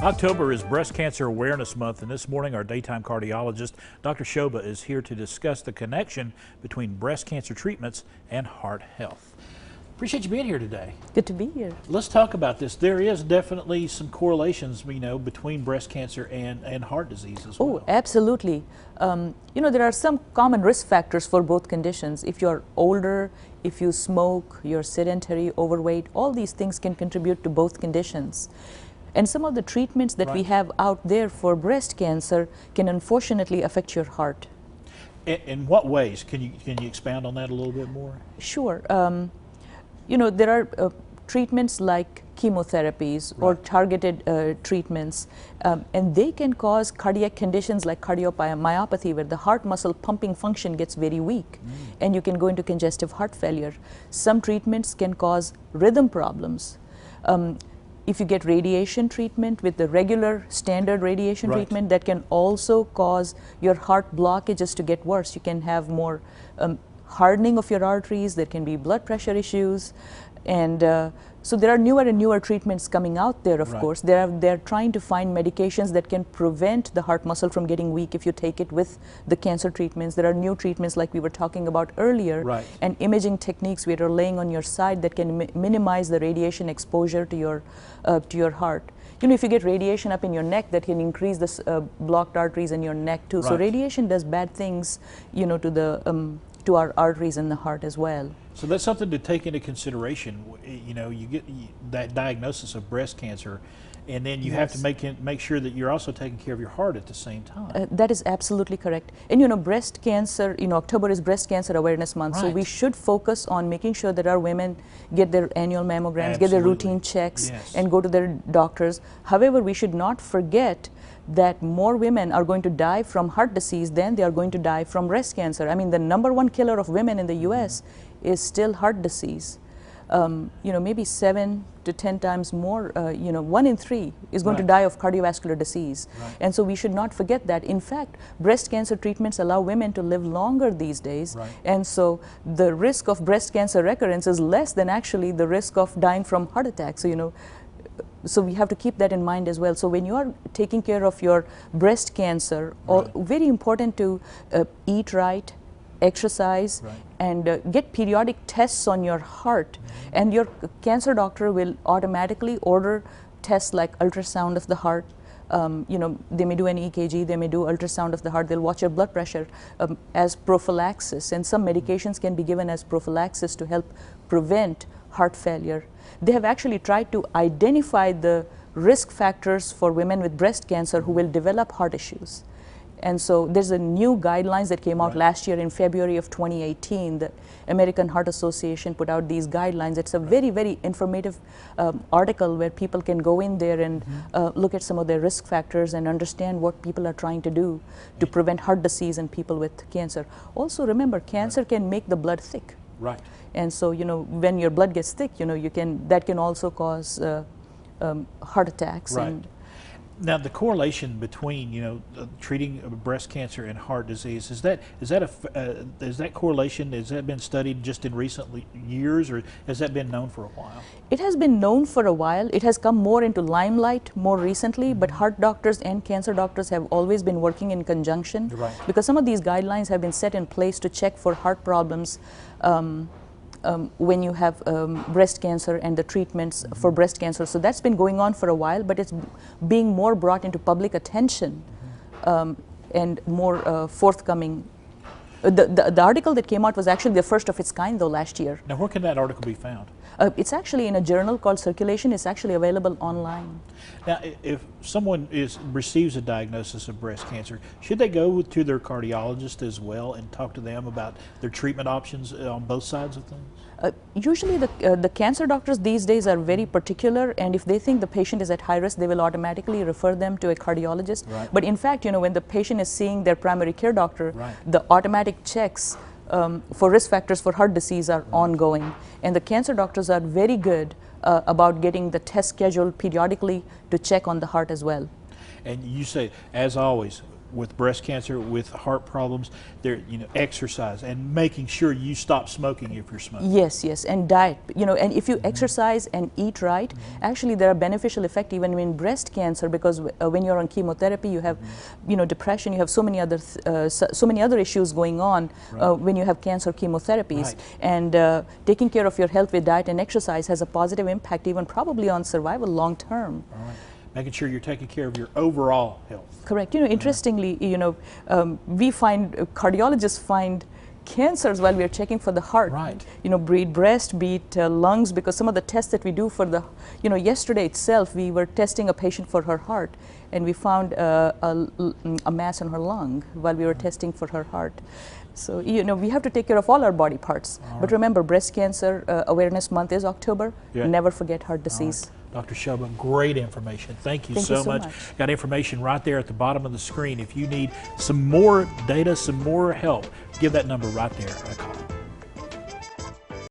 October is Breast Cancer Awareness Month, and this morning our daytime cardiologist, Dr. Shoba, is here to discuss the connection between breast cancer treatments and heart health. Appreciate you being here today. Good to be here. Let's talk about this. There is definitely some correlations, between breast cancer and heart disease as well. Oh, absolutely. There are some common risk factors for both conditions. If you're older, if you smoke, you're sedentary, overweight, all these things can contribute to both conditions. And some of the treatments that we have out there for breast cancer can unfortunately affect your heart. In what ways? Can you expound on that a little bit more? Sure. There are treatments like chemotherapies or targeted treatments, and they can cause cardiac conditions like cardiomyopathy, where the heart muscle pumping function gets very weak, and you can go into congestive heart failure. Some treatments can cause rhythm problems. If you get radiation treatment with the regular standard radiation treatment, that can also cause your heart blockages to get worse. You can have more hardening of your arteries, there can be blood pressure issues, and so there are newer and newer treatments coming out there, of course. They're trying to find medications that can prevent the heart muscle from getting weak if you take it with the cancer treatments. There are new treatments like we were talking about earlier, and imaging techniques where you're laying on your side that can minimize the radiation exposure to your heart. If you get radiation up in your neck, that can increase the blocked arteries in your neck too. So radiation does bad things, to our arteries in the heart as well. So that's something to take into consideration. You get that diagnosis of breast cancer, and then you have to make sure that you're also taking care of your heart at the same time. That is absolutely correct. And breast cancer, October is Breast Cancer Awareness Month, so we should focus on making sure that our women get their annual mammograms, get their routine checks, and go to their doctors. However, we should not forget that more women are going to die from heart disease than they are going to die from breast cancer. I mean, the #1 killer of women in the US is still heart disease. Maybe 7 to 10 times more, 1 in 3 is going to die of cardiovascular disease. And so we should not forget that. In fact, breast cancer treatments allow women to live longer these days. And so the risk of breast cancer recurrence is less than actually the risk of dying from heart attack. So we have to keep that in mind as well. So when you are taking care of your breast cancer, very important to eat right, exercise, and get periodic tests on your heart. And your cancer doctor will automatically order tests like ultrasound of the heart. They may do an EKG, they may do ultrasound of the heart, they'll watch your blood pressure as prophylaxis, and some medications can be given as prophylaxis to help prevent heart failure. They have actually tried to identify the risk factors for women with breast cancer who will develop heart issues. And so there's a new guidelines that came out last year in February of 2018. The American Heart Association put out these guidelines. It's a very, very informative article where people can go in there and look at some of their risk factors and understand what people are trying to do to prevent heart disease in people with cancer. Also remember, cancer can make the blood thick. And so, when your blood gets thick, that can also cause heart attacks. Now, the correlation between treating breast cancer and heart disease, is that correlation, has that been studied just in recent years, or has that been known for a while? It has been known for a while. It has come more into limelight more recently, but heart doctors and cancer doctors have always been working in conjunction, because some of these guidelines have been set in place to check for heart problems when you have breast cancer and the treatments for breast cancer. So that's been going on for a while, but it's being more brought into public attention and more forthcoming. The article that came out was actually the first of its kind, though, last year. Now, where can that article be found? It's actually in a journal called Circulation. It's actually available online. Now, if someone receives a diagnosis of breast cancer, should they go to their cardiologist as well and talk to them about their treatment options on both sides of things? Usually the cancer doctors these days are very particular, and if they think the patient is at high risk, they will automatically refer them to a cardiologist. But in fact, when the patient is seeing their primary care doctor, the automatic checks for risk factors for heart disease are ongoing, and the cancer doctors are very good about getting the test scheduled periodically to check on the heart as well. And you say, as always, with breast cancer, with heart problems, there, exercise and making sure you stop smoking if you're smoking. Yes, yes, and diet. And if you exercise and eat right, actually there are beneficial effects even in breast cancer, because when you're on chemotherapy, you have, depression. You have so many other issues going on when you have cancer chemotherapies. And taking care of your health with diet and exercise has a positive impact, even probably on survival long term. Making sure you're taking care of your overall health. Correct. Interestingly, we find cardiologists find cancers while we are checking for the heart. Right. Be it breast, be it lungs, because some of the tests that we do for the, yesterday itself we were testing a patient for her heart, and we found a mass in her lung while we were testing for her heart. So, we have to take care of all our body parts. But remember, Breast Cancer Awareness Month is October. Never forget heart disease. Dr. Shoba, great information. Thank you so much. Got information right there at the bottom of the screen. If you need some more data, some more help, give that number right there a call.